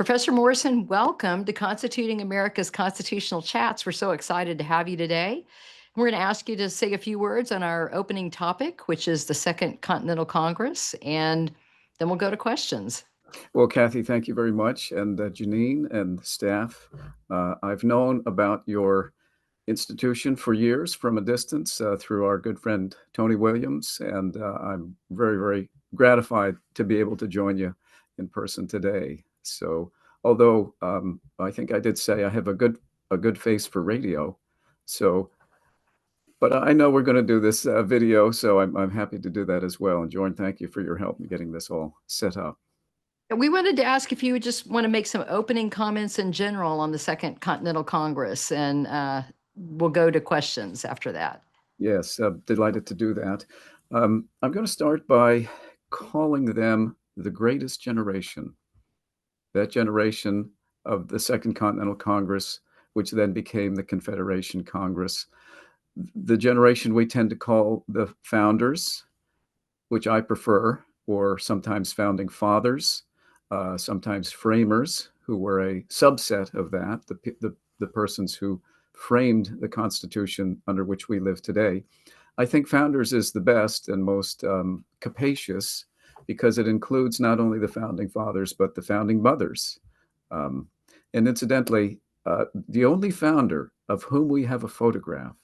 Professor Morrison, welcome to Constituting America's Constitutional Chats. We're so excited to have you today. We're going to ask you to say a few words on our opening topic, which is the Second Continental Congress, and then we'll go to questions. Well, Kathy, thank you very much. And Janine and staff, I've known about your institution for years from a distance through our good friend, Tony Williams. And I'm very, very gratified to be able to join you in person today. So although I think I did say I have a good face for radio. So, but I know we're going to do this video, so I'm happy to do that as well. And Jordan, thank you for your help in getting this all set up. We wanted to ask if you would just want to make some opening comments in general on the Second Continental Congress, and we'll go to questions after that. Yes, delighted to do that. I'm going to start by calling them the greatest generation. That generation of the Second Continental Congress, which then became the Confederation Congress. The generation we tend to call the founders, which I prefer, or sometimes founding fathers, sometimes framers, who were a subset of that, the persons who framed the Constitution under which we live today. I think founders is the best and most capacious because it includes not only the founding fathers, but the founding mothers. And incidentally, the only founder of whom we have a photograph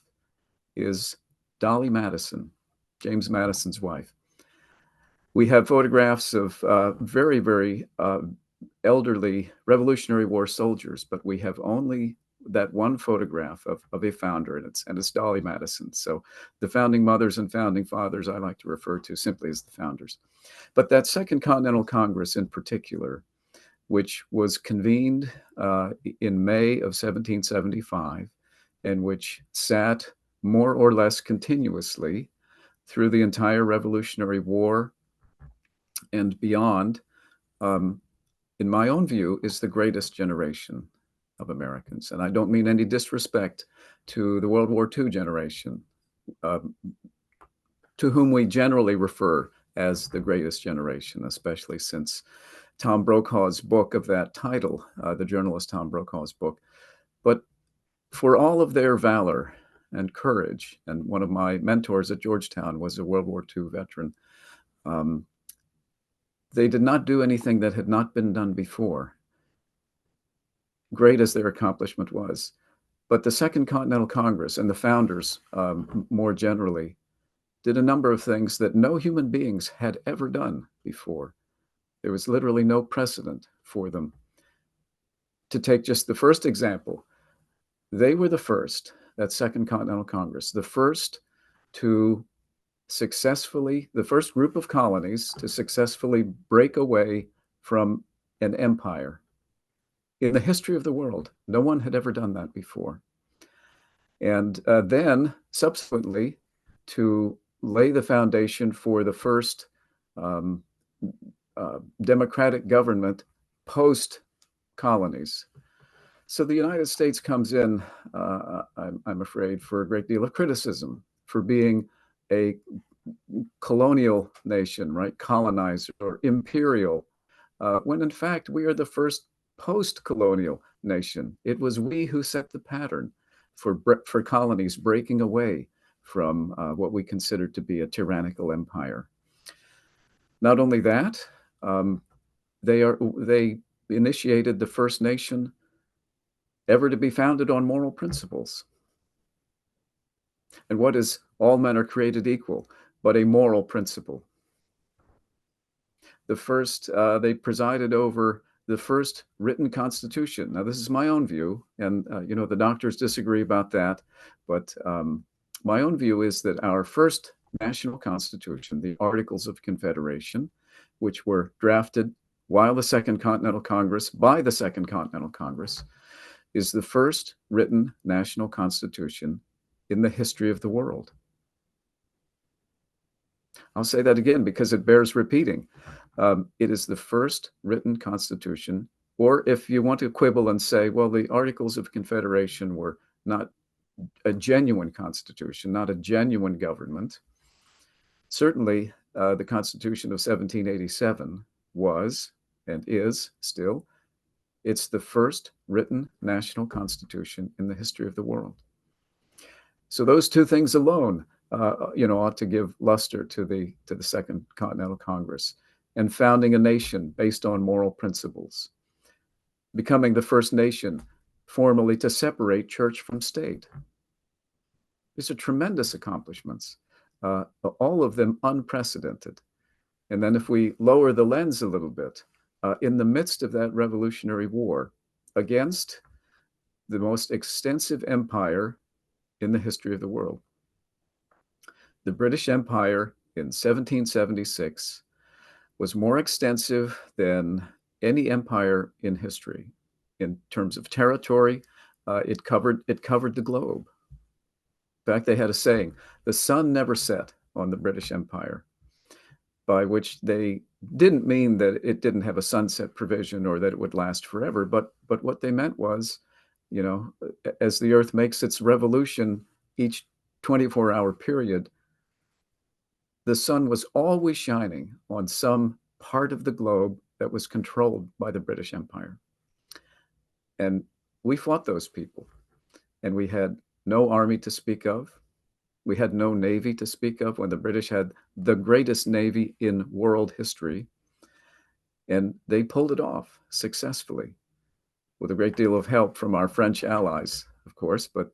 is Dolly Madison, James Madison's wife. We have photographs of very, very elderly Revolutionary War soldiers, but we have only that one photograph of a founder, and it's Dolly Madison. So the founding mothers and founding fathers I like to refer to simply as the founders. But that Second Continental Congress in particular, which was convened in May of 1775, and which sat more or less continuously through the entire Revolutionary War and beyond, in my own view, is the greatest generation of Americans. And I don't mean any disrespect to the World War II generation, to whom we generally refer as the greatest generation, especially since Tom Brokaw's book of that title, the journalist Tom Brokaw's book. But for all of their valor and courage, and one of my mentors at Georgetown was a World War II veteran, they did not do anything that had not been done before, great as their accomplishment was. But the Second Continental Congress and the founders, more generally, did a number of things that no human beings had ever done before. There was literally no precedent for them. To take just the first example, they were the first, that Second Continental Congress, the first to successfully, the first group of colonies to successfully break away from an empire. In the history of the world, no one had ever done that before. And then, subsequently, to lay the foundation for the first democratic government post-colonies. So the United States comes in, I'm afraid, for a great deal of criticism for being a colonial nation, right? Colonizer or imperial, when in fact we are the first post-colonial nation. It was we who set the pattern for colonies breaking away from what we consider to be a tyrannical empire. Not only that, they initiated the first nation ever to be founded on moral principles. And what is all men are created equal, but a moral principle? The first, they presided over the first written constitution. Now, this is my own view, and the doctors disagree about that, but my own view is that our first national constitution, the Articles of Confederation, which were drafted while the Second Continental Congress, by the Second Continental Congress, is the first written national constitution in the history of the world. I'll say that again because it bears repeating. It is the first written constitution, or if you want to quibble and say, well, the Articles of Confederation were not a genuine constitution, not a genuine government. Certainly, the Constitution of 1787 was, and is still, It's the first written national constitution in the history of the world. So those two things alone, ought to give luster to the Second Continental Congress, and founding a nation based on moral principles, becoming the first nation formally to separate church from state. These are tremendous accomplishments, all of them unprecedented. And then if we lower the lens a little bit, in the midst of that Revolutionary War against the most extensive empire in the history of the world, the British Empire in 1776 was more extensive than any empire in history. In terms of territory, it covered the globe. In fact, they had a saying, the sun never set on the British Empire, by which they didn't mean that it didn't have a sunset provision or that it would last forever, but what they meant was, as the earth makes its revolution each 24-hour period, the sun was always shining on some part of the globe that was controlled by the British Empire. And we fought those people, and we had no army to speak of. We had no navy to speak of when the British had the greatest navy in world history. And they pulled it off successfully with a great deal of help from our French allies, of course. But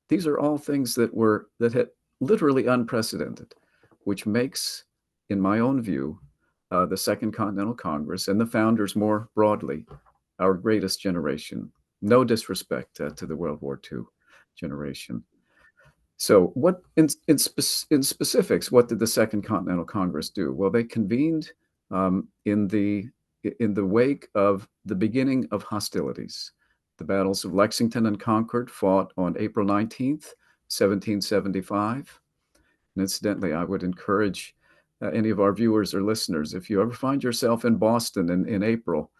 these are all things that had literally unprecedented, which makes, in my own view, the Second Continental Congress and the founders more broadly our greatest generation. No disrespect to the World War II generation. So what in specifics, what did the Second Continental Congress do? Well, they convened in the wake of the beginning of hostilities. The battles of Lexington and Concord, fought on April 19th, 1775. And incidentally, I would encourage any of our viewers or listeners, if you ever find yourself in Boston in April,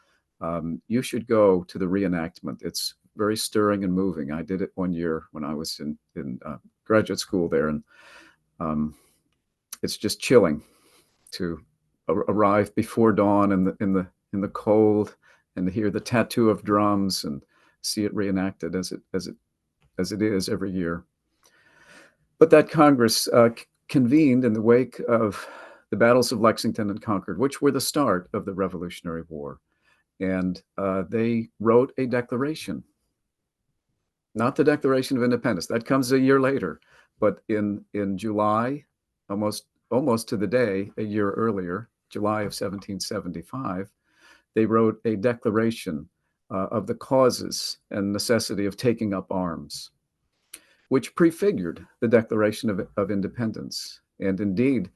you should go to the reenactment. It's very stirring and moving. I did it one year when I was in graduate school there, and it's just chilling to arrive before dawn in the cold and to hear the tattoo of drums and see it reenacted as it is every year. But that Congress convened in the wake of the battles of Lexington and Concord, which were the start of the Revolutionary War. And they wrote a declaration, not the Declaration of Independence. That comes a year later. But in July, almost to the day, a year earlier, July of 1775, they wrote a declaration of the causes and necessity of taking up arms, which prefigured the Declaration of Independence. And indeed,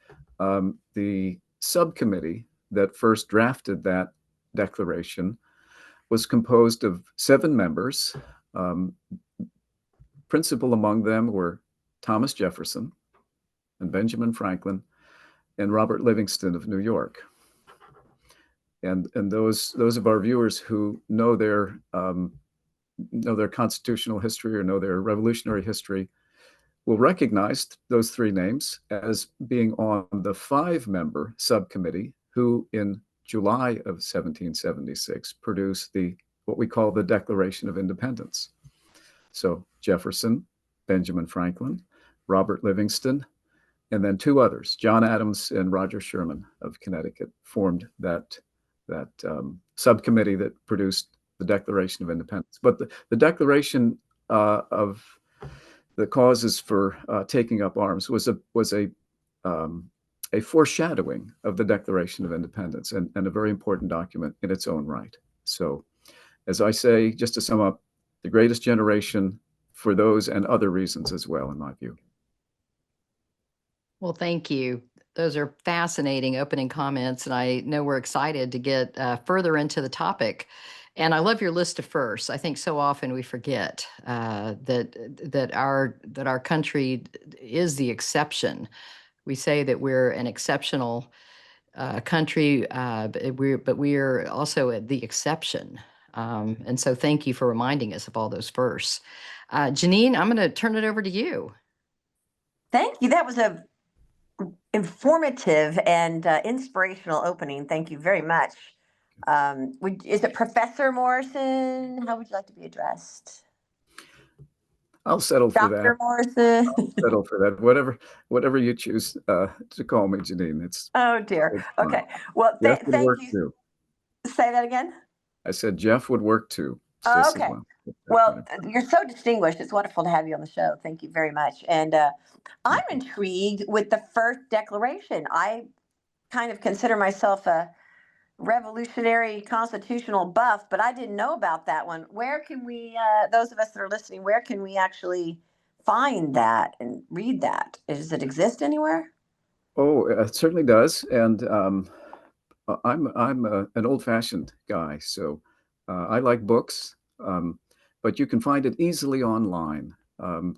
the subcommittee that first drafted that declaration was composed of 7 members. Principal among them were Thomas Jefferson and Benjamin Franklin and Robert Livingston of New York. And those of our viewers who know their constitutional history or know their revolutionary history will recognize those 3 names as being on the 5-member subcommittee who in July of 1776 produced what we call the Declaration of Independence. So Jefferson, Benjamin Franklin, Robert Livingston, and then 2 others, John Adams and Roger Sherman of Connecticut, formed that subcommittee that produced the Declaration of Independence. But the Declaration of the causes for taking up arms was a foreshadowing of the Declaration of Independence, and a very important document in its own right. So, as I say, just to sum up, the greatest generation for those and other reasons as well, in my view. Well, thank you. Those are fascinating opening comments, and I know we're excited to get further into the topic. And I love your list of firsts. I think so often we forget that our country is the exception. We say that we're an exceptional country, but we are also the exception. And so thank you for reminding us of all those firsts. Janine, I'm going to turn it over to you. Thank you. That was a informative and inspirational opening. Thank you very much. Is it Professor Morrison? How would you like to be addressed? I'll settle for that. Dr. Morrison? Settle for that. Whatever you choose to call me, Janine. Oh, dear. It's fine. Okay. Well, Jeff would thank work you. too. Say that again. I said Jeff would work too. Oh, Just as okay. well. Well, you're so distinguished. It's wonderful to have you on the show. Thank you very much. And I'm intrigued with the first declaration. I kind of consider myself a revolutionary constitutional buff, but I didn't know about that one. Where can we, those of us that are listening, where can we actually find that and read that? Does it exist anywhere? Oh, it certainly does. And I'm an old-fashioned guy, so I like books, but you can find it easily online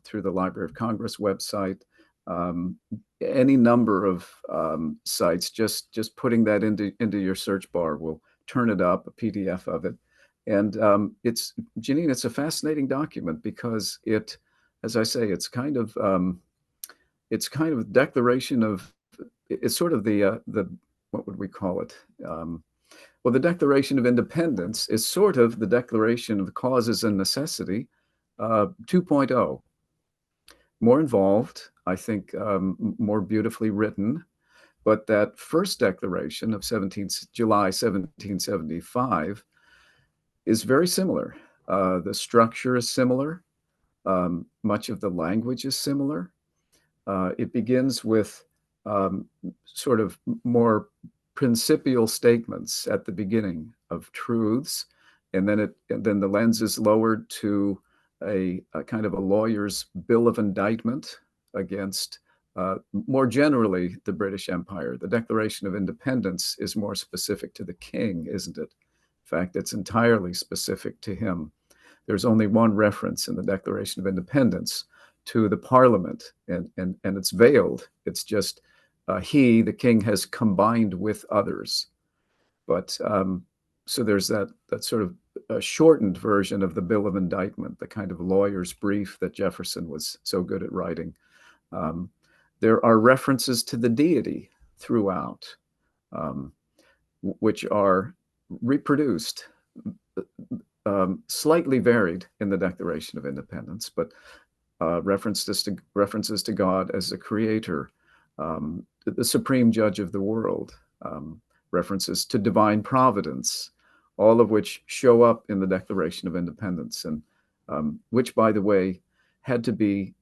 through the Library of Congress website, um, any number of sites. Just putting that into your search bar will turn it up, a PDF of it. And it's Janine, it's a fascinating document because it, as I say, it's kind of a declaration of, it's sort of the what would we call it? Well, the Declaration of Independence is sort of the Declaration of Causes and Necessity 2.0. More involved, I think, more beautifully written. But that first declaration of July 1775 is very similar. The structure is similar. Much of the language is similar. It begins with sort of more principial statements at the beginning of truths, and then the lens is lowered to a kind of a lawyer's bill of indictment against more generally the British Empire. The Declaration of Independence is more specific to the king, isn't it? In fact, it's entirely specific to him. There's only one reference in the Declaration of Independence to the Parliament, and it's veiled. It's just he, the king, has combined with others. But so there's that sort of a shortened version of the Bill of Indictment, the kind of lawyer's brief that Jefferson was so good at writing. There are references to the deity throughout, which are reproduced, slightly varied in the Declaration of Independence, but references to God as the creator, the supreme judge of the world, references to divine providence, all of which show up in the Declaration of Independence, and which, by the way, had to be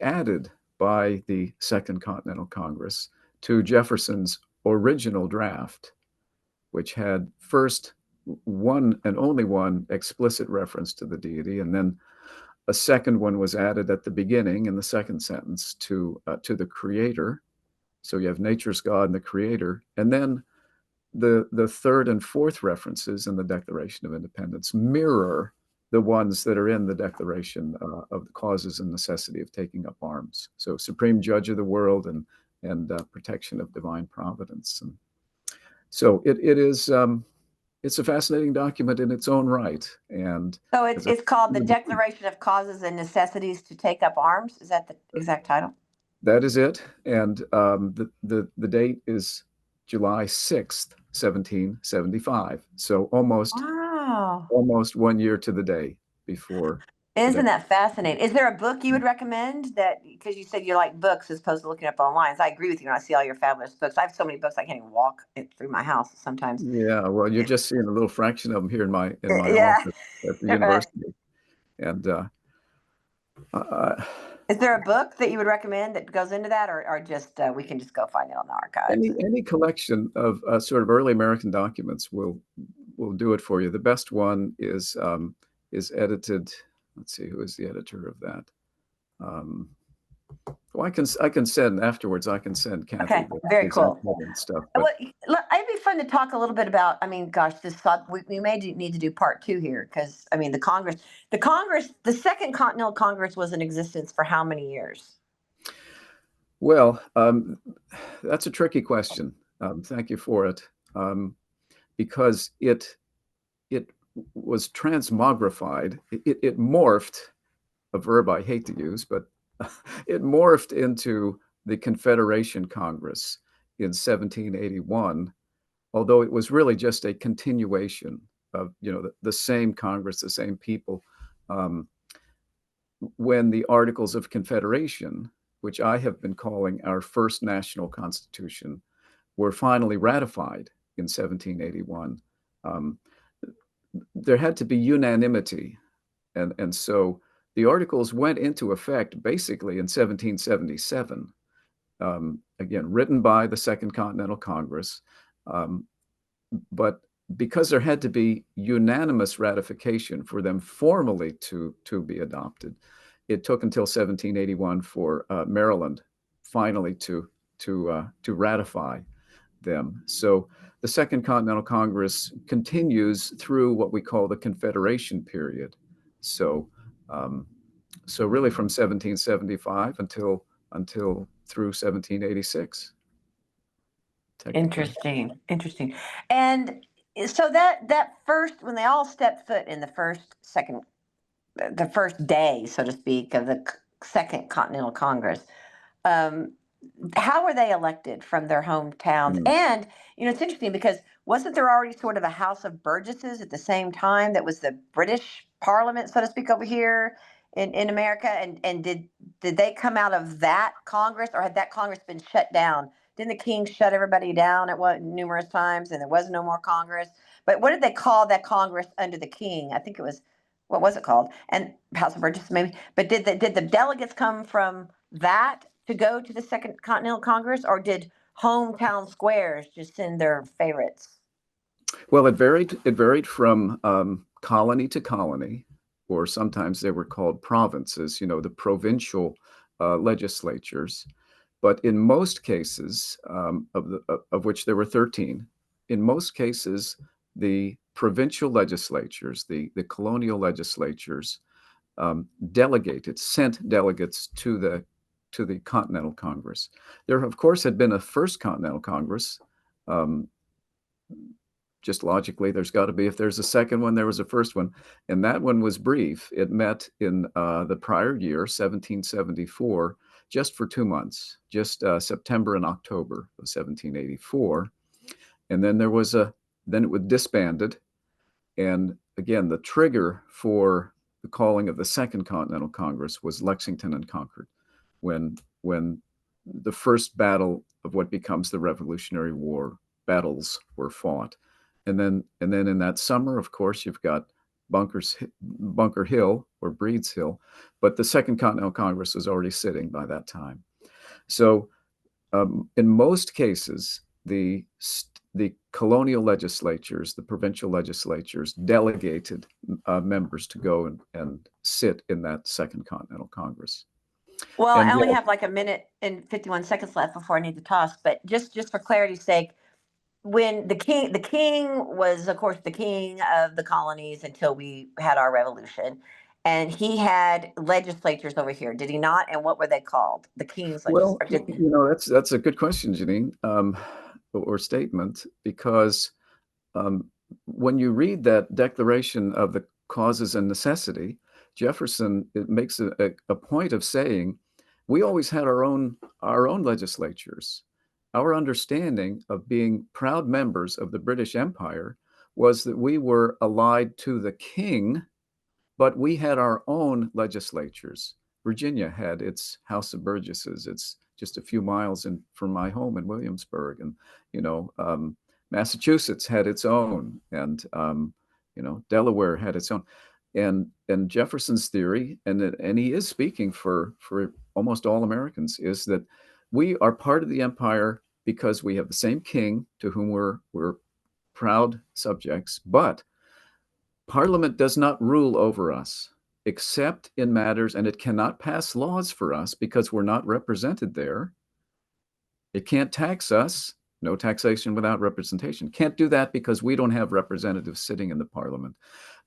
added by the Second Continental Congress to Jefferson's original draft, which had first one and only one explicit reference to the deity, and then a second one was added at the beginning in the second sentence to the creator. So you have nature's God and the creator. And then the third and fourth references in the Declaration of Independence mirror the ones that are in the Declaration of the Causes and Necessity of Taking Up Arms. So supreme judge of the world and protection of divine providence. And so it is, it's a fascinating document in its own right. And so it's called the Declaration of Causes and Necessities to Take Up Arms. Is that the exact title? That is it. And the date is July 6th, 1775. So almost 1 year to the day before. Isn't that fascinating? Is there a book you would recommend that, because you said you like books as opposed to looking up online? So I agree with you when I see all your fabulous books. I have so many books I can't even walk through my house sometimes. Yeah, well, you're just seeing a little fraction of them here in my Yeah. office at the university. And is there a book that you would recommend that goes into that, or just we can just go find it on the archives? Any collection of sort of early American documents will do it for you. The best one is edited. Let's see, who is the editor of that? Well, I can send afterwards. I can send Kathy. Okay, very cool. Stuff. Well, it'd be fun to talk a little bit about. I mean, gosh, we may need to do part 2 here, because I mean, the Second Continental Congress was in existence for how many years? Well, that's a tricky question. Thank you for it, because it was transmogrified. It morphed, a verb I hate to use, but it morphed into the Confederation Congress in 1781, although it was really just a continuation of, the same Congress, the same people. When the Articles of Confederation, which I have been calling our first national constitution, were finally ratified in 1781, there had to be unanimity. And so the Articles went into effect basically in 1777, again, written by the Second Continental Congress. But because there had to be unanimous ratification for them formally to be adopted, it took until 1781 for Maryland finally to ratify them. So the Second Continental Congress continues through what we call the Confederation period. So really from 1775 until through 1786. Interesting. And so that first, when they all stepped foot in the first day, so to speak, of the Second Continental Congress, how were they elected from their hometowns? And it's interesting because wasn't there already sort of a House of Burgesses at the same time that was the British Parliament, so to speak, over here in America? And did they come out of that Congress, or had that Congress been shut down? Didn't the king shut everybody down at numerous times, and there was no more Congress? But what did they call that Congress under the king? I think it was, what was it called? And House of Burgesses maybe. But did the delegates come from that to go to the Second Continental Congress, or did hometown squares just send their favorites? Well, it varied from colony to colony, or sometimes they were called provinces, the provincial legislatures. But in most cases, of which there were 13, in most cases, the provincial legislatures, the colonial legislatures, sent delegates to the Continental Congress. There, of course, had been a first Continental Congress. Just logically, there's got to be, if there's a second one, there was a first one. And that one was brief. It met in the prior year, 1774, just for 2 months, just September and October of 1784. And then then it was disbanded. And again, the trigger for the calling of the Second Continental Congress was Lexington and Concord, when the first battle of what becomes the Revolutionary War battles were fought. And then in that summer, of course, you've got Bunker Hill or Breed's Hill, but the Second Continental Congress was already sitting by that time. So in most cases, the colonial legislatures, the provincial legislatures, delegated members to go and sit in that Second Continental Congress. Well, I only have like a minute and 51 seconds left before I need to toss, but just for clarity's sake, when the king was, of course, the king of the colonies until we had our revolution, and he had legislatures over here, did he not? And what were they called? The king's legislatures? Well, that's a good question, Janine, or statement, because when you read that Declaration of the Causes and Necessity, Jefferson, it makes a point of saying, we always had our own legislatures. Our understanding of being proud members of the British Empire was that we were allied to the king, but we had our own legislatures. Virginia had its House of Burgesses. It's just a few miles from my home in Williamsburg. And, Massachusetts had its own, and, Delaware had its own. And Jefferson's theory, and he is speaking for almost all Americans, is that we are part of the empire because we have the same king to whom we're proud subjects, but Parliament does not rule over us except in matters, and it cannot pass laws for us because we're not represented there. It can't tax us, no taxation without representation. Can't do that because we don't have representatives sitting in the Parliament.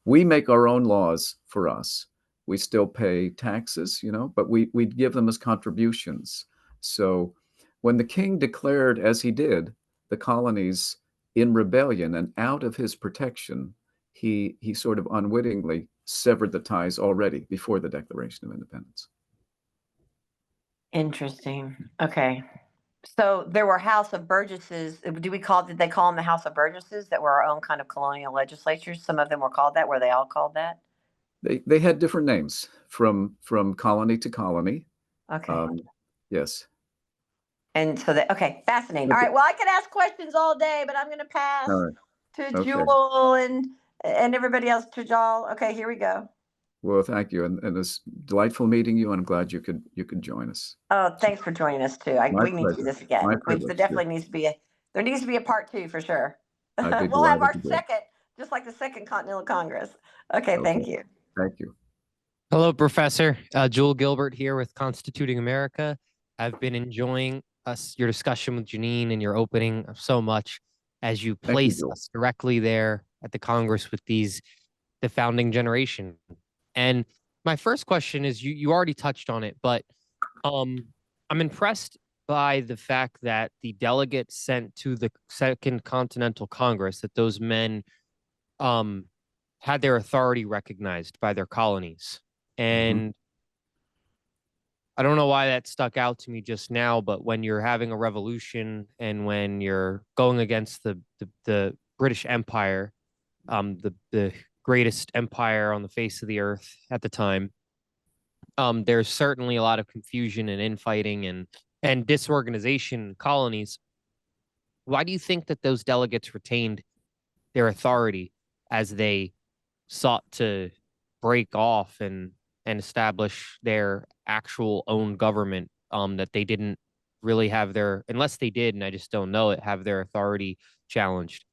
We make our own laws for us. We still pay taxes, but we give them as contributions. So when the king declared, as he did, the colonies in rebellion and out of his protection, he sort of unwittingly severed the ties already before the Declaration of Independence. Interesting. Okay. So there were House of Burgesses. Did they call them the House of Burgesses that were our own kind of colonial legislatures? Some of them were called that. Were they all called that? They had different names from colony to colony. Okay. Yes. And so okay, fascinating. All Okay. right. Well, I could ask questions all day, but I'm going to pass All right. to Okay. Jewel and everybody else. To y'all. Okay, here we go. Well, thank you, and it's delightful meeting you, and I'm glad you could join us. Oh, thanks for joining us too. My We need to do pleasure. this again. My There privilege. definitely needs to be there needs to be a part two for sure. I'd be We'll have delighted our to do it. second, just like the Second Continental Congress. Okay, Okay. thank you. Thank you. Hello, Professor. Jewel Gilbert here with Constituting America. I've been enjoying your discussion with Janine and your opening so much as you place Jewel. us directly there at the Congress with the founding generation. And my first question is, you already touched on it, but I'm impressed by the fact that the delegates sent to the Second Continental Congress, that those men had their authority recognized by their colonies. And I don't know why that stuck out to me just now, but when you're having a revolution and when you're going against the British Empire, the greatest empire on the face of the earth at the time, there's certainly a lot of confusion and infighting and disorganization in colonies. Why do you think that those delegates retained their authority as they sought to break off and establish their actual own government, that they didn't really have unless they did, and I just don't know it, have their authority challenged?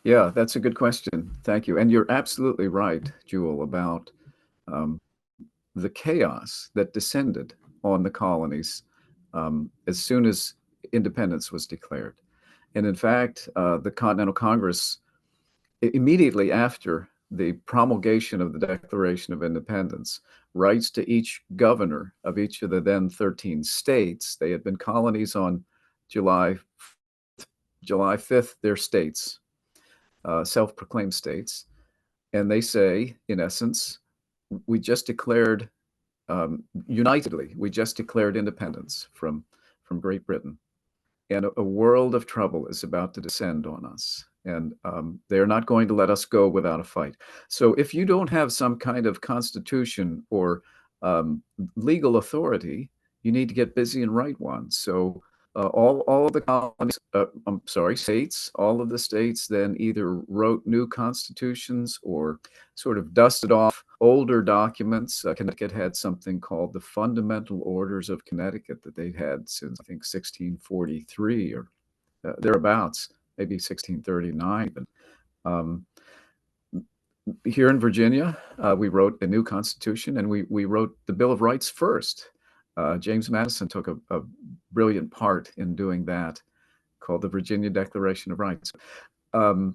Yeah, that's a good question. Thank you. And you're absolutely right, Jewel, about the chaos that descended on the colonies as soon as independence was declared. And in fact, the Continental Congress, immediately after the promulgation of the Declaration of Independence, writes to each governor of each of the then 13 states. They had been colonies on July 5th, they're states, self-proclaimed states. And they say, in essence, we just declared, unitedly, we just declared independence from Great Britain. And a world of trouble is about to descend on us. And they're not going to let us go without a fight. So if you don't have some kind of constitution or legal authority, you need to get busy and write one. So all of the colonies, states, all of the states then either wrote new constitutions or sort of dusted off older documents. Connecticut had something called the Fundamental Orders of Connecticut that they'd had since, I think, 1643 or thereabouts, maybe 1639. Here in Virginia, we wrote a new constitution, and we wrote the Bill of Rights first. James Madison took a brilliant part in doing that, called the Virginia Declaration of Rights. To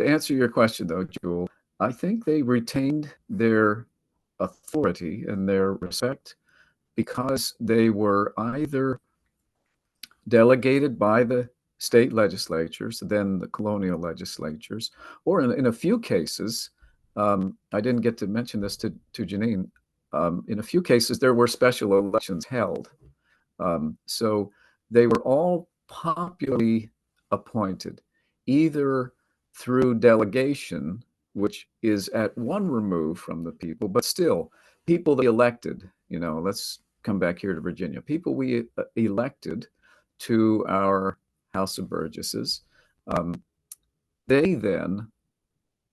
answer your question, though, Jewel, I think they retained their authority and their respect because they were either delegated by the state legislatures, then the colonial legislatures, or in a few cases, I didn't get to mention this to Janine, in a few cases there were special elections held. So they were all popularly appointed, either through delegation, which is at one remove from the people, but still people they elected. Let's come back here to Virginia. People we elected to our House of Burgesses. They then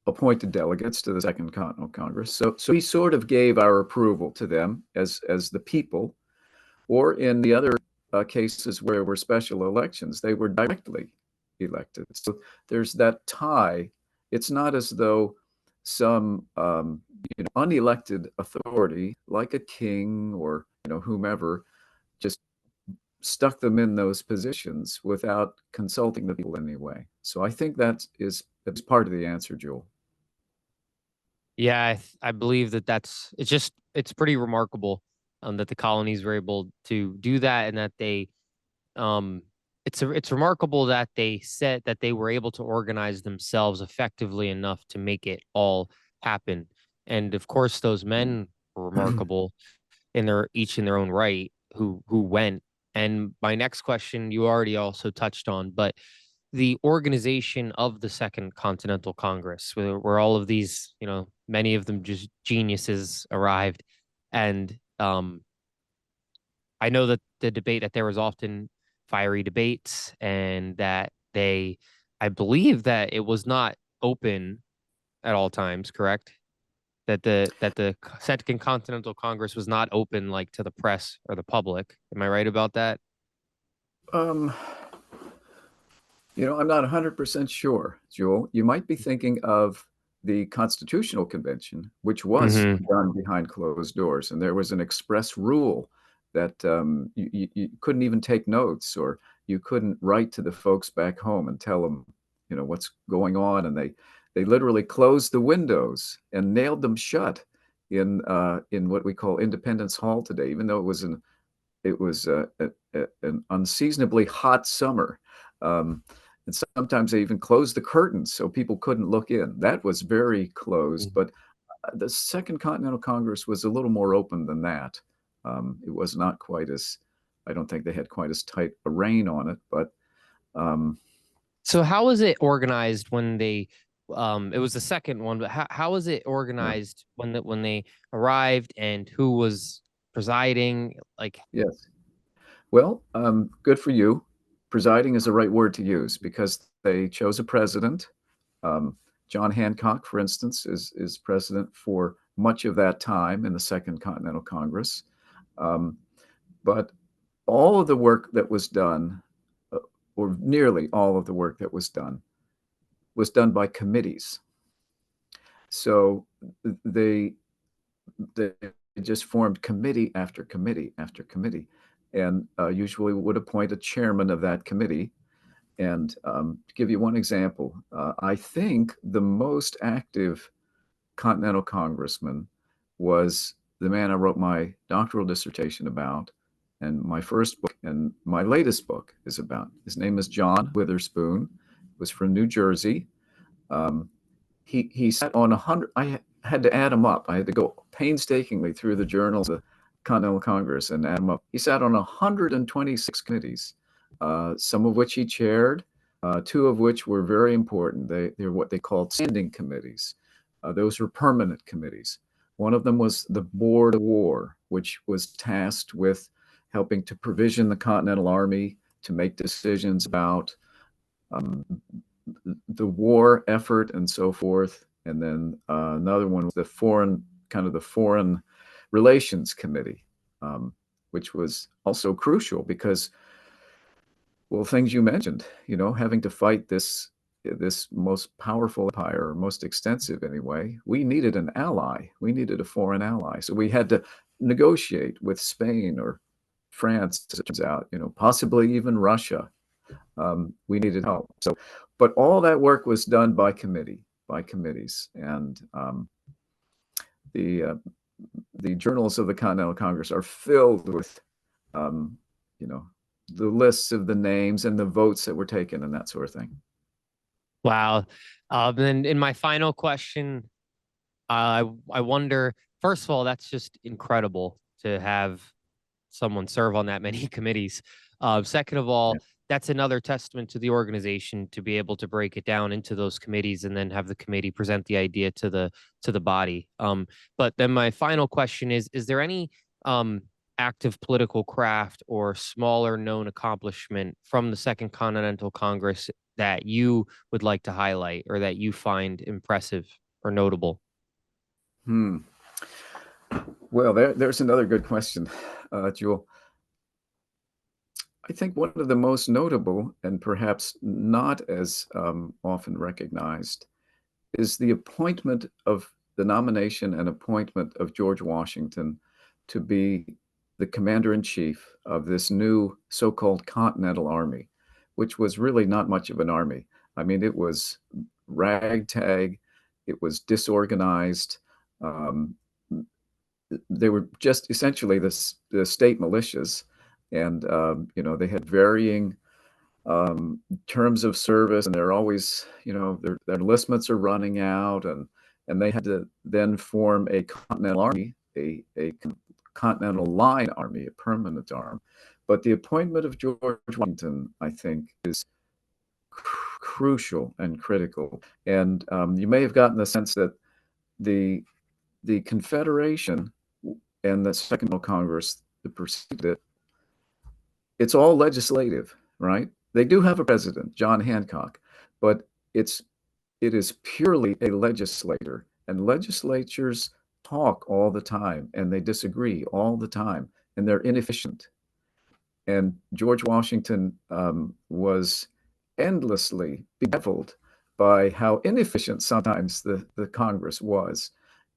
appointed delegates to the Second Continental Congress. So we sort of gave our approval to them as the people, or in the other cases where were special elections, they were directly elected. So there's that tie. It's not as though some unelected authority, like a king or whomever, just stuck them in those positions without consulting the people anyway. So I think that's part of the answer, Jewel. Yeah, I believe it's pretty remarkable that the colonies were able to do that, and that they it's remarkable that they said that they were able to organize themselves effectively enough to make it all happen. And of course, those men were remarkable each in their own right, who went And my next question, you already also touched on, but the organization of the Second Continental Congress, where all of these, many of them just geniuses arrived. And I know that that there was often fiery debates, and that I believe that it was not open at all times, correct? That the Second Continental Congress was not open like to the press or the public. Am I right about that? Um, I'm not 100% sure, Jewel. You might be thinking of the Constitutional Convention, which was Mm-hmm. done behind closed doors, and there was an express rule that you couldn't even take notes, or you couldn't write to the folks back home and tell them, what's going on, and they literally closed the windows and nailed them shut in what we call Independence Hall today, even though it was an unseasonably hot summer. And sometimes they even closed the curtains so people couldn't look in. That was very closed, but the Second Continental Congress was a little more open than that. It was not quite as, I don't think they had quite as tight a rein on it, but So how was it organized when it was the second one, but how was it organized when they arrived, and who was presiding? Like, yes. Well, good for you. Presiding is the right word to use because they chose a president. John Hancock, for instance, is president for much of that time in the Second Continental Congress. But all of the work that was done, or nearly all of the work that was done by committees. So they just formed committee after committee after committee, and usually would appoint a chairman of that committee. And to give you one example, I think the most active Continental Congressman was the man I wrote my doctoral dissertation about, and my first book and my latest book is about. His name is John Witherspoon. He was from New Jersey. He sat on 100. I had to add him up. I had to go painstakingly through the journals of the Continental Congress and add him up. He sat on 126 committees, some of which he chaired, two of which were very important. They're what they called standing committees. Those were permanent committees. One of them was the Board of War, which was tasked with helping to provision the Continental Army, to make decisions about the war effort and so forth. And then another one was the foreign relations committee, which was also crucial because, well, things you mentioned, having to fight this most powerful empire, or most extensive anyway, we needed an ally. We needed a foreign ally. So we had to negotiate with Spain or France, as it turns out, possibly even Russia. We needed help. So, but all that work was done by committees, and the journals of the Continental Congress are filled with, the lists of the names and the votes that were taken and that sort of thing. wow. And in my final question, I wonder, first of all, that's just incredible to have someone serve on that many committees. Second of all, Yeah. that's another testament to the organization to be able to break it down into those committees and then have the committee present the idea to the body. But then my final question is there any active political craft or smaller known accomplishment from the Second Continental Congress that you would like to highlight or that you find impressive or notable? Well, there's another good question, Jewel. I think one of the most notable, and perhaps not as often recognized, is the nomination and appointment of George Washington to be the commander-in-chief of this new so-called Continental Army, which was really not much of an army. I mean, it was ragtag, it was disorganized. They were just essentially the state militias, and they had varying terms of service, and they're always, their enlistments are running out, and they had to then form a Continental Army, a Continental Line Army, a permanent arm. But the appointment of George Washington, I think, is crucial and critical. And you may have gotten the sense that the Confederation and the Second Continental Congress that preceded it, it's all legislative, right? They do have a president, John Hancock, but it is purely a legislator, and legislatures talk all the time, and they disagree all the time, and they're inefficient. And George Washington was endlessly bedeviled by how inefficient sometimes the Congress was.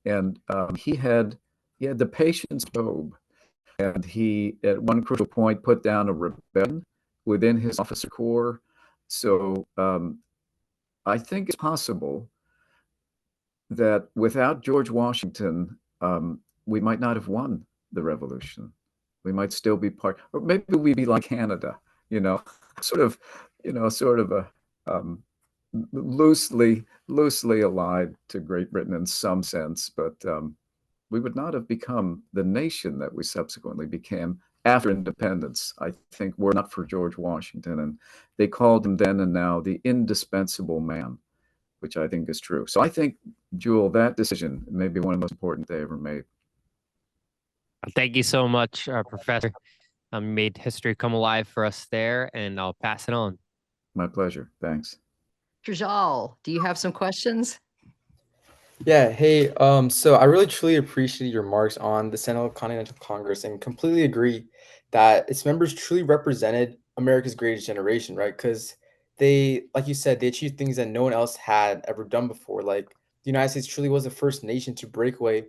And he had the patience of Job, and he at one crucial point put down a rebellion within his officer corps. So I think it's possible that without George Washington, we might not have won the revolution. We might still be part, or maybe we'd be like Canada, sort of a loosely allied to Great Britain in some sense, but we would not have become the nation that we subsequently became after independence, I think, were not for George Washington. And they called him then and now the indispensable man, which I think is true. So I think, Jewel, that decision may be one of the most important they ever made. Thank you so much, Professor. You made history come alive for us there, and I'll pass it on. My pleasure. Thanks. Trajal, do you have some questions? Yeah, hey, so I really truly appreciate your remarks on the Second Continental Congress and completely agree that its members truly represented America's greatest generation, right? Because they, like you said, they achieved things that no one else had ever done before. Like the United States truly was the first nation to break away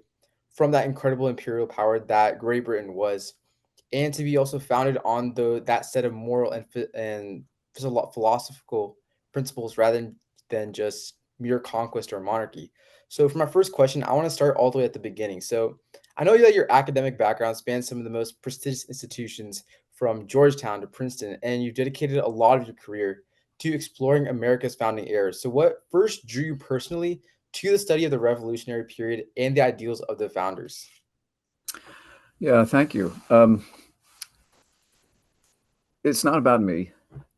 from that incredible imperial power that Great Britain was, and to be also founded on that set of moral and philosophical principles rather than just mere conquest or monarchy. So for my first question, I want to start all the way at the beginning. So I know that your academic background spans some of the most prestigious institutions from Georgetown to Princeton, and you've dedicated a lot of your career to exploring America's founding era. So what first drew you personally to the study of the Revolutionary period and the ideals of the founders? Yeah, thank you. It's not about me,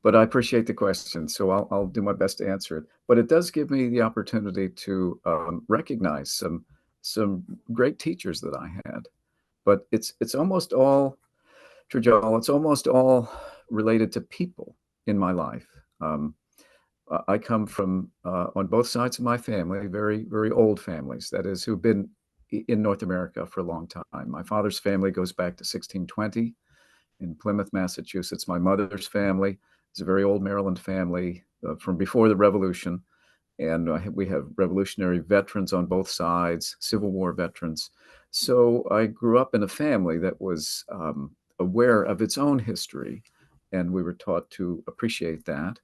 but I appreciate the question, so I'll do my best to answer it. But it does give me the opportunity to recognize some great teachers that I had. But it's almost all, Trajal, it's almost all related to people in my life. I come from, on both sides of my family, very, very old families, that is, who've been in North America for a long time. My father's family goes back to 1620 in Plymouth, Massachusetts. My mother's family is a very old Maryland family from before the Revolution. And we have revolutionary veterans on both sides, Civil War veterans. So I grew up in a family that was aware of its own history, and we were taught to appreciate that.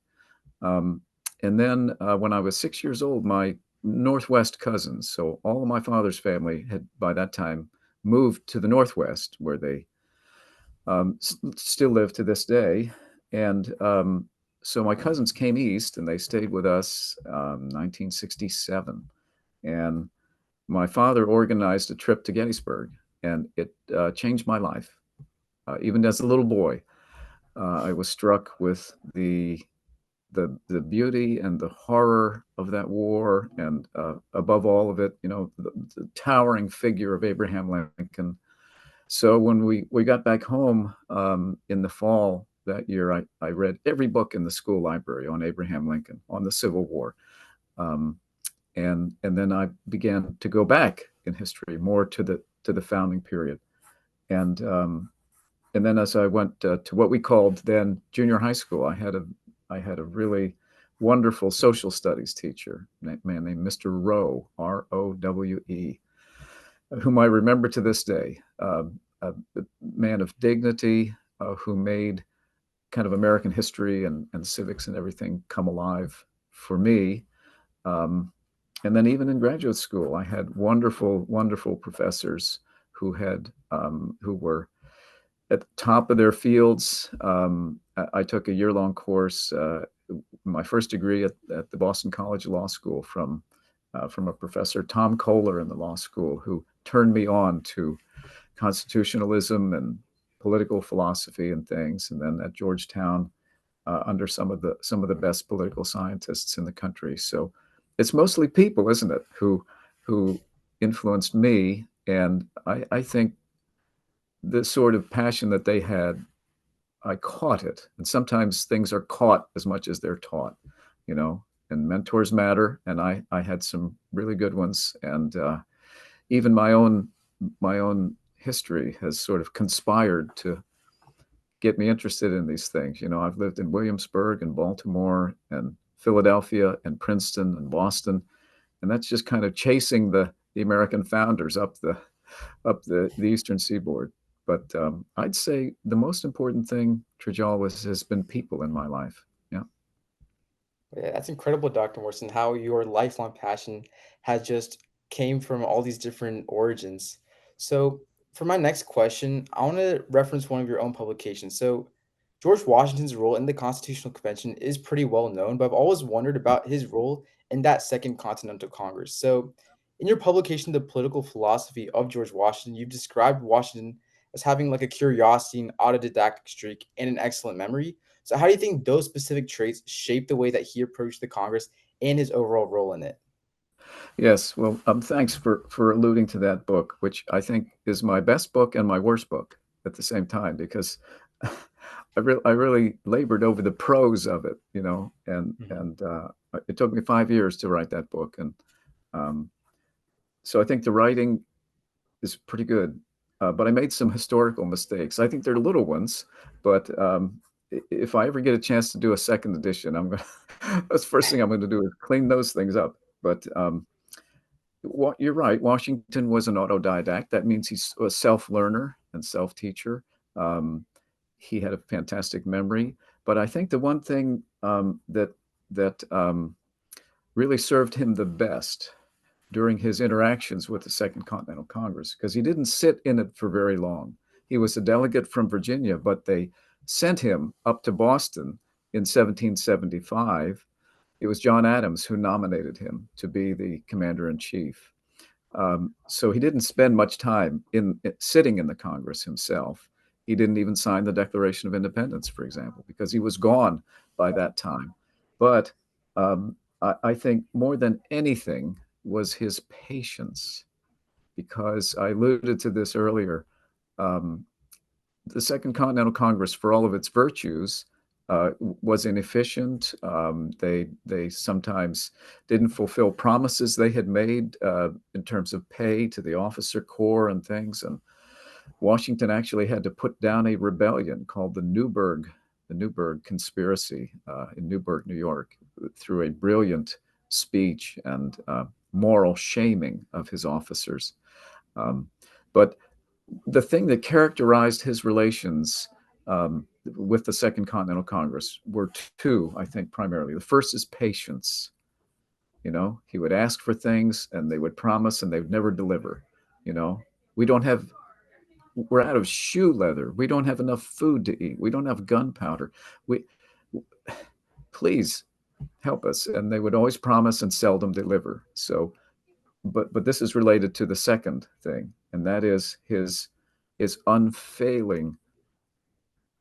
And then when I was 6 years old, my Northwest cousins, so all of my father's family had by that time moved to the Northwest, where they still live to this day. And so my cousins came east and they stayed with us 1967. And my father organized a trip to Gettysburg, and it changed my life. Even as a little boy, I was struck with the beauty and the horror of that war, and above all of it, the towering figure of Abraham Lincoln. So when we got back home in the fall that year, I read every book in the school library on Abraham Lincoln, on the Civil War. And then I began to go back in history more to the founding period. And then as I went to what we called then junior high school, I had a really wonderful social studies teacher, a man named Mr. Rowe, R-O-W-E, whom I remember to this day, a man of dignity who made kind of American history and civics and everything come alive for me. And then even in graduate school, I had wonderful, wonderful professors who were at the top of their fields. I took a year-long course, my first degree at the Boston College Law School from a professor, Tom Kohler, in the law school, who turned me on to constitutionalism and political philosophy and things, and then at Georgetown under some of the best political scientists in the country. So it's mostly people, isn't it, who influenced me. And I think the sort of passion that they had, I caught it. And sometimes things are caught as much as they're taught, you know, and mentors matter. And I had some really good ones. And even my own history has sort of conspired to get me interested in these things. You know, I've lived in Williamsburg and Baltimore and Philadelphia and Princeton and Boston. And that's just kind of chasing the American founders up the Eastern Seaboard. But I'd say the most important thing, Trajal, has been people in my life. Yeah. Yeah, that's incredible, Dr. Morrison, how your lifelong passion has just came from all these different origins. So, for my next question, I want to reference one of your own publications. So, George Washington's role in the Constitutional Convention is pretty well known, but I've always wondered about his role in that Second Continental Congress. So, in your publication, The Political Philosophy of George Washington, you've described Washington as having like a curiosity, an autodidactic streak, and an excellent memory. So how do you think those specific traits shape the way that he approached the Congress and his overall role in it? Yes. Well, thanks for alluding to that book, which I think is my best book and my worst book at the same time, because I really labored over the prose of it, you know, and it took me 5 years to write that book, and um, so I think the writing is pretty good. But I made some historical mistakes. I think they're little ones, but if I ever get a chance to do a second edition, I'm gonna that's the first thing I'm going to do is clean those things up. But you're right. Washington was an autodidact. That means he's a self-learner and self-teacher. Um, he had a fantastic memory. But I think the one thing that really served him the best during his interactions with the Second Continental Congress, because he didn't sit in it for very long. He was a delegate from Virginia, but they sent him up to Boston in 1775. It was John Adams who nominated him to be the commander in chief. So he didn't spend much time sitting in the Congress himself. He didn't even sign the Declaration of Independence, for example, because he was gone by that time. But I think more than anything was his patience, because I alluded to this earlier. Um, the Second Continental Congress, for all of its virtues, was inefficient. They sometimes didn't fulfill promises they had made in terms of pay to the officer corps and things. And Washington actually had to put down a rebellion called the Newburgh Conspiracy in Newburgh, New York, through a brilliant speech and moral shaming of his officers. But the thing that characterized his relations with the Second Continental Congress were two, I think, primarily. The first is patience. You know, he would ask for things and they would promise and they would never deliver. You know, we're out of shoe leather. We don't have enough food to eat. We don't have gunpowder. Please help us. And they would always promise and seldom deliver. So, but this is related to the second thing, and that is his unfailing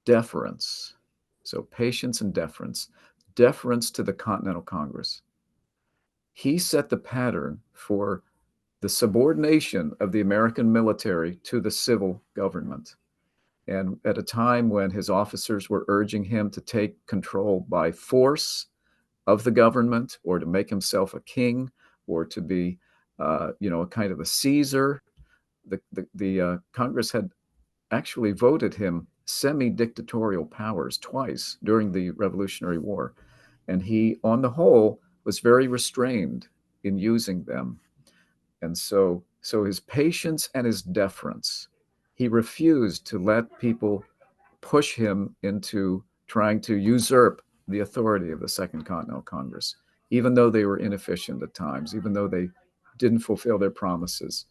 deference. So patience and deference to the Continental Congress. He set the pattern for the subordination of the American military to the civil government. And at a time when his officers were urging him to take control by force of the government, or to make himself a king, or to be, a kind of a Caesar, the Congress had actually voted him semi-dictatorial powers twice during the Revolutionary War. And he, on the whole, was very restrained in using them. And so his patience and his deference, he refused to let people push him into trying to usurp the authority of the Second Continental Congress, even though they were inefficient at times, even though they didn't fulfill their promises.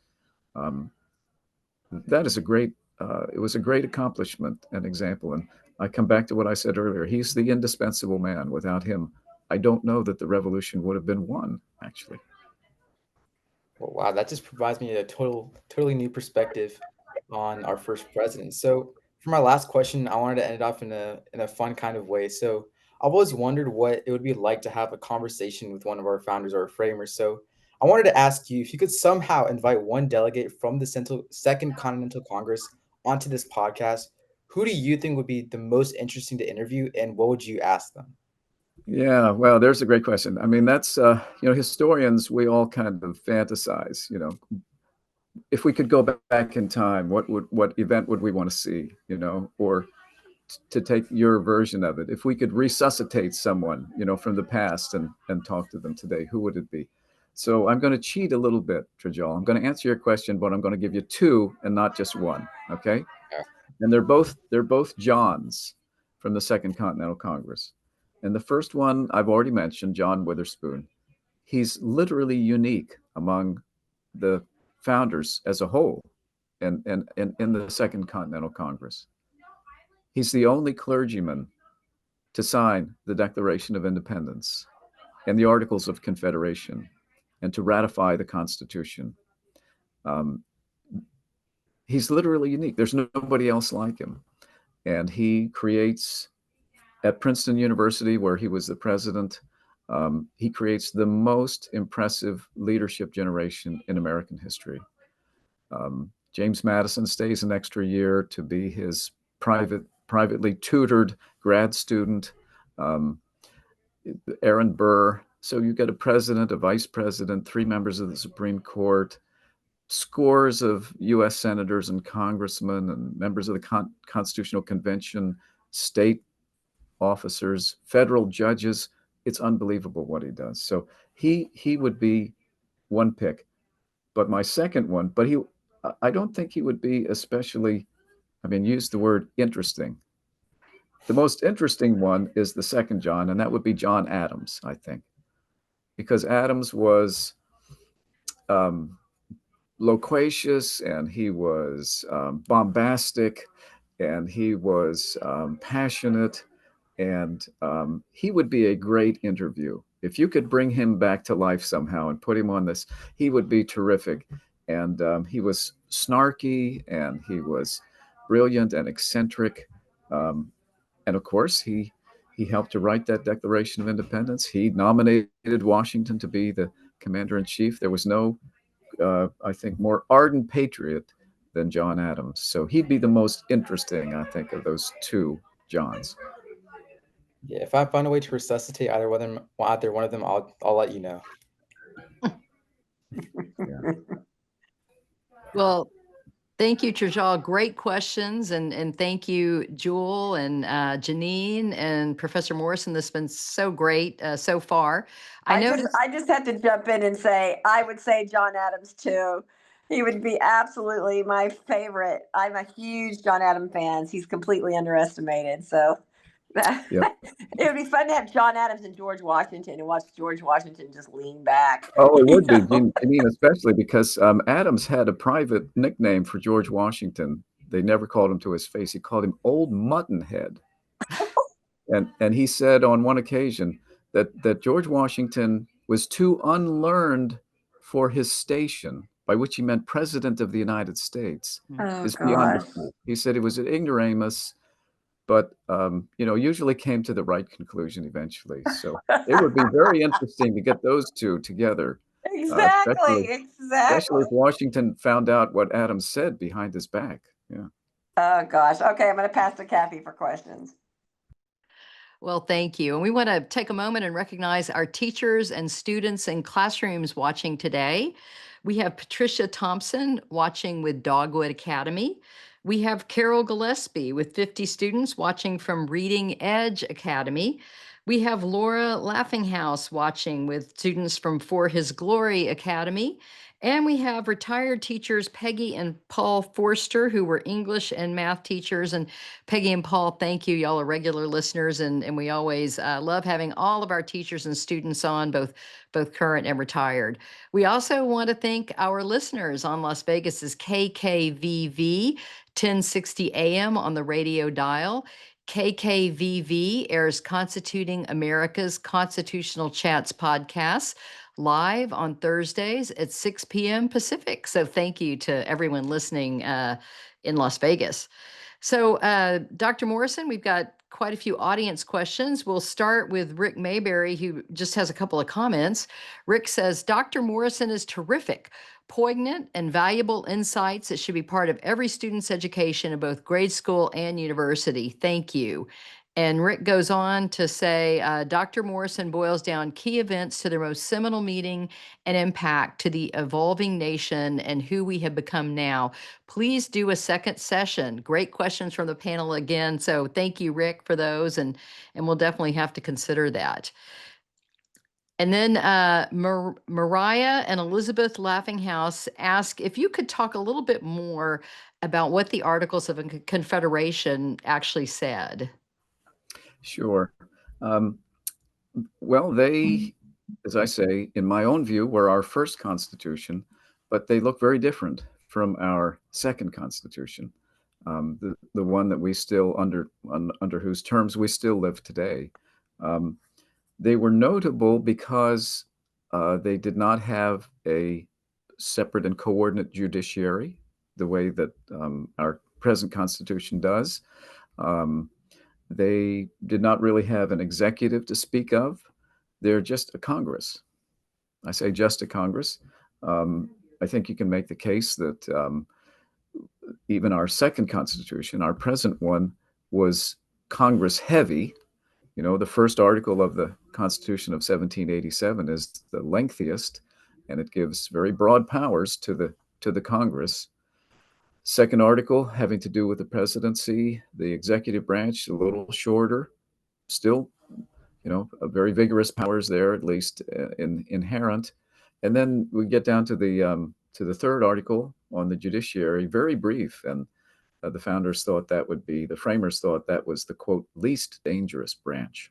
That is it was a great accomplishment and example. And I come back to what I said earlier. He's the indispensable man. Without him, I don't know that the revolution would have been won, actually. Well, wow, that just provides me a totally new perspective on our first president. So for my last question, I wanted to end it off in a fun kind of way. So I've always wondered what it would be like to have a conversation with one of our founders or framers. So I wanted to ask you if you could somehow invite one delegate from the Second Continental Congress onto this podcast, who do you think would be the most interesting to interview, and what would you ask them? Yeah, well, there's a great question. I mean, that's historians, we all kind of fantasize, if we could go back in time, what event would we want to see, or to take your version of it, if we could resuscitate someone, from the past and talk to them today, who would it be? So I'm going to cheat a little bit, Trajal. I'm going to answer your question, but I'm going to give you two and not just one. Okay. Yeah. And they're both Johns from the Second Continental Congress. And the first one I've already mentioned, John Witherspoon. He's literally unique among the founders as a whole and in the Second Continental Congress. He's the only clergyman to sign the Declaration of Independence and the Articles of Confederation and to ratify the Constitution. He's literally unique. There's nobody else like him. And he creates, at Princeton University, where he was the president, he creates the most impressive leadership generation in American history. James Madison stays an extra year to be his privately tutored grad student. Aaron Burr. So you get a president, a vice president, 3 members of the Supreme Court, scores of U.S. senators and congressmen and members of the Constitutional Convention, state officers, federal judges. It's unbelievable what he does. So he would be one pick. But my second one, I don't think he would be especially, use the word interesting. The most interesting one is the second John, and that would be John Adams, I think, because Adams was loquacious, and he was bombastic, and he was passionate, and he would be a great interview. If you could bring him back to life somehow and put him on this, he would be terrific. And he was snarky, and he was brilliant and eccentric. And of course, he helped to write that Declaration of Independence. He nominated Washington to be the commander-in-chief. There was no, I think, more ardent patriot than John Adams. So he'd be the most interesting, I think, of those two Johns. Yeah, if I find a way to resuscitate either one of them, I'll let you know. Yeah. Well, thank you, Trajal. Great questions. And thank you, Jewel and Janine and Professor Morrison. This has been so great so far. I just have to jump in and say, I would say John Adams too. He would be absolutely my favorite. I'm a huge John Adams fan. He's completely underestimated. So Yep. it would be fun to have John Adams and George Washington and watch George Washington just lean back. Oh, it would be. I mean, especially because Adams had a private nickname for George Washington. They never called him to his face. He called him Old Muttonhead. And he said on one occasion that George Washington was too unlearned for his station, by which he meant President of the United States. Oh, Is beyond gosh. belief. He said he was an ignoramus, but usually came to the right conclusion eventually. So it would be very interesting to get those two together. Exactly. Especially if Washington found out what Adams said behind his back. Yeah. Oh, gosh. Okay, I'm going to pass to Kathy for questions. Well, thank you. And we want to take a moment and recognize our teachers and students in classrooms watching today. We have Patricia Thompson watching with Dogwood Academy. We have Carol Gillespie with 50 students watching from Reading Edge Academy. We have Laura Laughinghouse watching with students from For His Glory Academy. And we have retired teachers Peggy and Paul Forster, who were English and math teachers. And Peggy and Paul, thank you. Y'all are regular listeners, and we always love having all of our teachers and students on, both current and retired. We also want to thank our listeners on Las Vegas's KKVV 1060 AM on the radio dial. KKVV airs Constituting America's Constitutional Chats podcasts live on Thursdays at 6 p.m. Pacific. So thank you to everyone listening in Las Vegas. So, Dr. Morrison, we've got quite a few audience questions. We'll start with Rick Mayberry, who just has a couple of comments. Rick says, Dr. Morrison is terrific, poignant and valuable insights that should be part of every student's education in both grade school and university. Thank you. And Rick goes on to say, Dr. Morrison boils down key events to their most seminal meaning and impact to the evolving nation and who we have become now. Please do a second session. Great questions from the panel again. So thank you, Rick, for those, and we'll definitely have to consider that. And then Mariah and Elizabeth Laughinghouse ask if you could talk a little bit more about what the Articles of Confederation actually said. Sure. Well, they, as I say, in my own view, were our first constitution, but they look very different from our second constitution, the one that we still under whose terms we still live today. They were notable because they did not have a separate and coordinate judiciary the way that our present constitution does. They did not really have an executive to speak of. They're just a Congress. I say just a Congress. I think you can make the case that even our second constitution, our present one, was Congress heavy. You know, the first article of the Constitution of 1787 is the lengthiest, and it gives very broad powers to the Congress. Second article having to do with the presidency, the executive branch, a little shorter, still, you know, a very vigorous powers there, at least inherent. And then we get down to the third article on the judiciary, very brief, and the framers thought that was the quote least dangerous branch,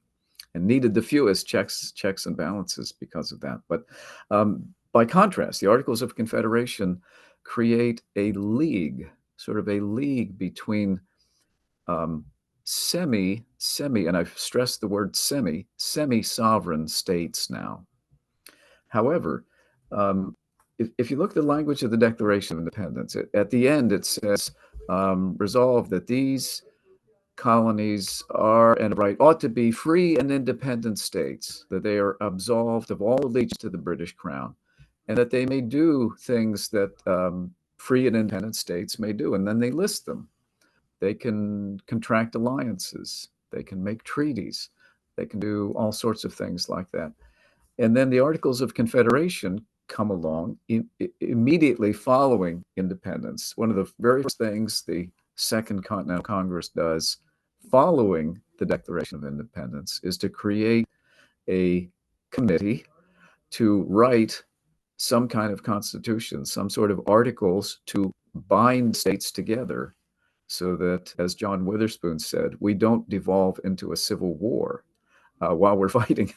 and needed the fewest checks and balances because of that. But by contrast, the Articles of Confederation create a league, sort of a league between semi, and I've stressed the word semi-sovereign states now. However, if you look at the language of the Declaration of Independence, at the end it says, resolve that these colonies are and right ought to be free and independent states, that they are absolved of all allegiance to the British Crown, and that they may do things that free and independent states may do. And then they list them. They can contract alliances. They can make treaties. They can do all sorts of things like that. And then the Articles of Confederation come along immediately following independence. One of the very first things the Second Continental Congress does following the Declaration of Independence is to create a committee to write some kind of constitution, some sort of articles to bind states together so that, as John Witherspoon said, we don't devolve into a civil war while we're fighting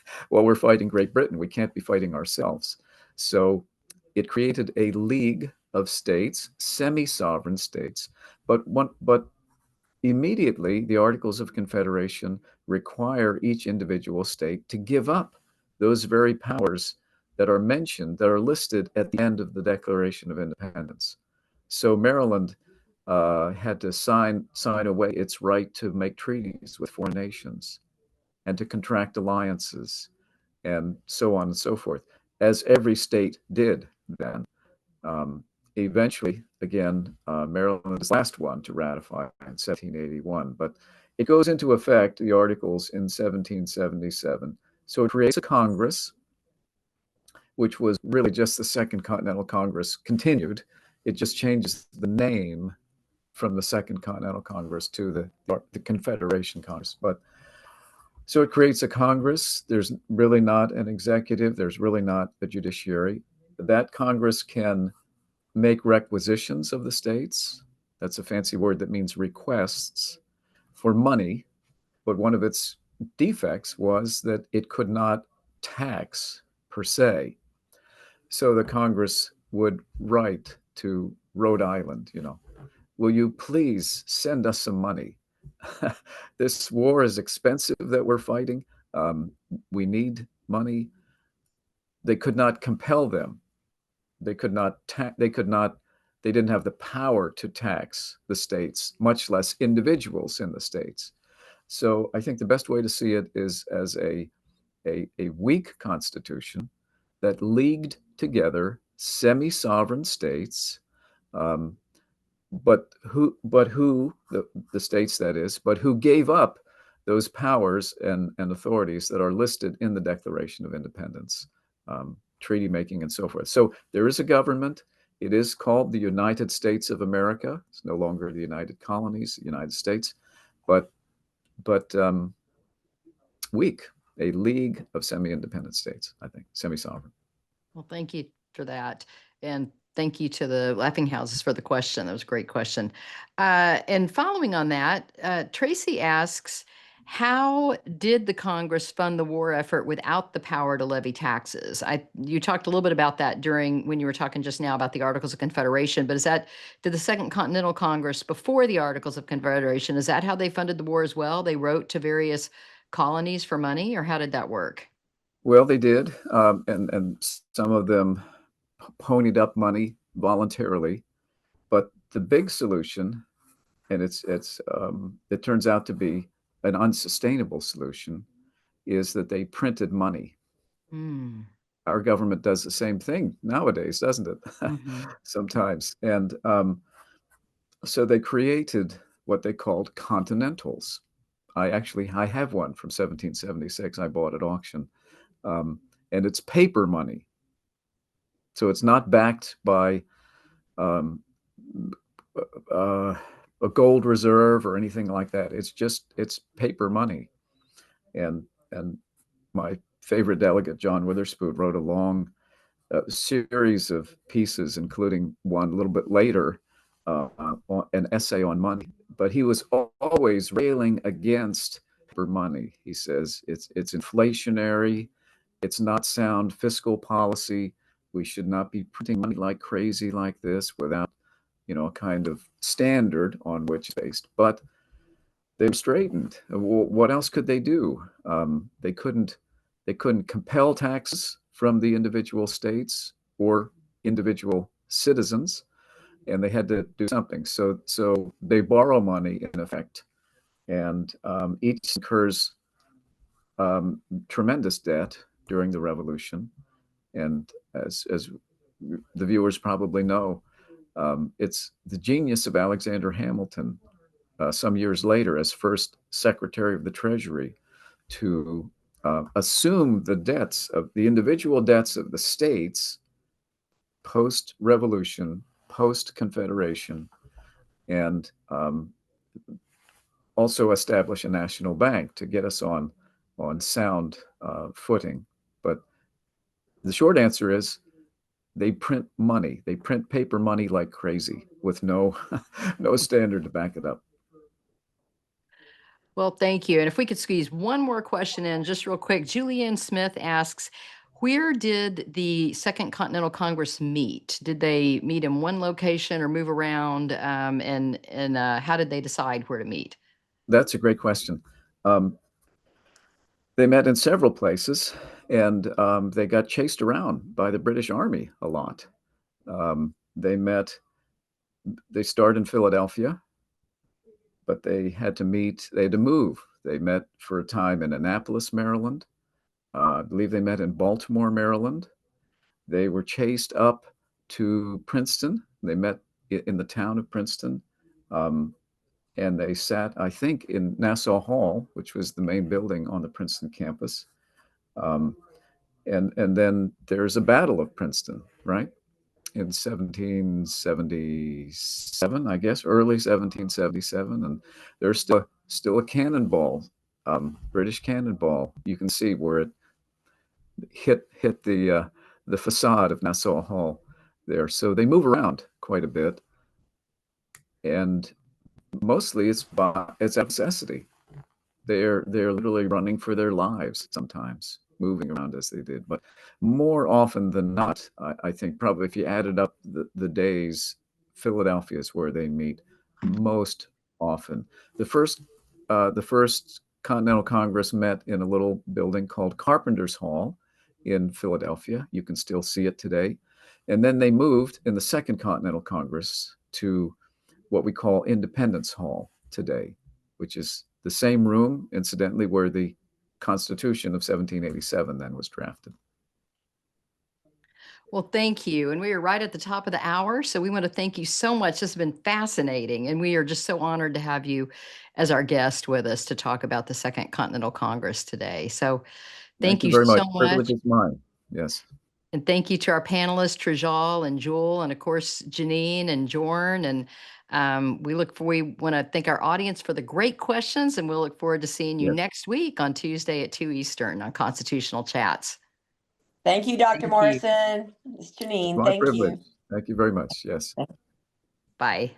Great Britain. We can't be fighting ourselves. So it created a league of states, semi-sovereign states, but immediately the Articles of Confederation require each individual state to give up those very powers that are mentioned, that are listed at the end of the Declaration of Independence. So Maryland had to sign away its right to make treaties with foreign nations and to contract alliances and so on and so forth, as every state did then. Eventually, again, Maryland is the last one to ratify in 1781, but it goes into effect, the Articles, in 1777. So it creates a Congress, which was really just the Second Continental Congress continued. It just changes the name from the Second Continental Congress to the Confederation Congress. But so it creates a Congress. There's really not an executive. There's really not a judiciary. That Congress can make requisitions of the states. That's a fancy word that means requests for money. But one of its defects was that it could not tax per se. So the Congress would write to Rhode Island, you know, will you please send us some money? This war is expensive that we're fighting. We need money. They could not compel them. They could not they didn't have the power to tax the states, much less individuals in the states. So I think the best way to see it is as a weak constitution that leagued together semi-sovereign states, um, who the states that is, but who gave up those powers and authorities that are listed in the Declaration of Independence, treaty making, and so forth. So there is a government. It is called the United States of America. It's no longer the United Colonies, the United States, but weak, a league of semi-independent states, I think, semi-sovereign. Well, thank you for that. And thank you to the Laughing Houses for the question. That was a great question. And following on that, Tracy asks, how did the Congress fund the war effort without the power to levy taxes? You talked a little bit about that when you were talking just now about the Articles of Confederation, but did the Second Continental Congress before the Articles of Confederation, is that how they funded the war as well? They wrote to various colonies for money, or how did that work? Well, they did, and some of them ponied up money voluntarily. But the big solution, and it turns out to be an unsustainable solution, is that they printed money. Mm. Our government does the same thing nowadays, doesn't it? Mm-hmm. Sometimes. And so they created what they called continentals. I have one from 1776. I bought at auction. And it's paper money. So it's not backed by um, a gold reserve or anything like that. It's paper money. And my favorite delegate, John Witherspoon, wrote a long series of pieces, including one a little bit later, an essay on money. But he was always railing against paper money. He says it's inflationary. It's not sound fiscal policy. We should not be printing money like crazy like this without, a kind of standard on which it's based. But they were straightened. What else could they do? They couldn't compel taxes from the individual states or individual citizens, and they had to do something. So they borrow money in effect, and each incurs tremendous debt during the revolution. And as the viewers probably know, it's the genius of Alexander Hamilton, some years later as first Secretary of the Treasury, to assume the individual debts of the states post-revolution, post-Confederation, and also establish a national bank to get us on sound footing. But the short answer is they print money. They print paper money like crazy with no standard to back it up. Well, thank you. And if we could squeeze one more question in just real quick, Julianne Smith asks, where did the Second Continental Congress meet? Did they meet in one location or move around? And how did they decide where to meet? That's a great question. They met in several places, and they got chased around by the British Army a lot. They started in Philadelphia, but they had to move. They met for a time in Annapolis, Maryland. I believe they met in Baltimore, Maryland. They were chased up to Princeton. They met in the town of Princeton. And they sat, I think, in Nassau Hall, which was the main building on the Princeton campus. And then there's a Battle of Princeton, right? In 1777, I guess, early 1777, and there's still a cannonball, British cannonball. You can see where it hit the facade of Nassau Hall there. So they move around quite a bit, and mostly it's necessity. They're literally running for their lives sometimes, moving around as they did. But more often than not, I think probably if you added up the days, Philadelphia is where they meet most often. The first Continental Congress met in a little building called Carpenter's Hall in Philadelphia. You can still see it today. And then they moved in the Second Continental Congress to what we call Independence Hall today, which is the same room, incidentally, where the Constitution of 1787 then was drafted. Well, thank you. And we are right at the top of the hour. So we want to thank you so much. This has been fascinating. And we are just so honored to have you as our guest with us to talk about the Second Continental Congress today. So thank you very much. so much. Privilege is mine. Yes. And thank you to our panelists, Trajal and Jewel, and of course, Janine and Jorn. And we want to thank our audience for the great questions. And we'll look forward to seeing you next week on Tuesday at 2 Eastern on Constitutional Chats. Thank you, Dr. Thank you. Morrison. It's Janine. My Thank privilege. you. Thank you very much. Yes. Bye.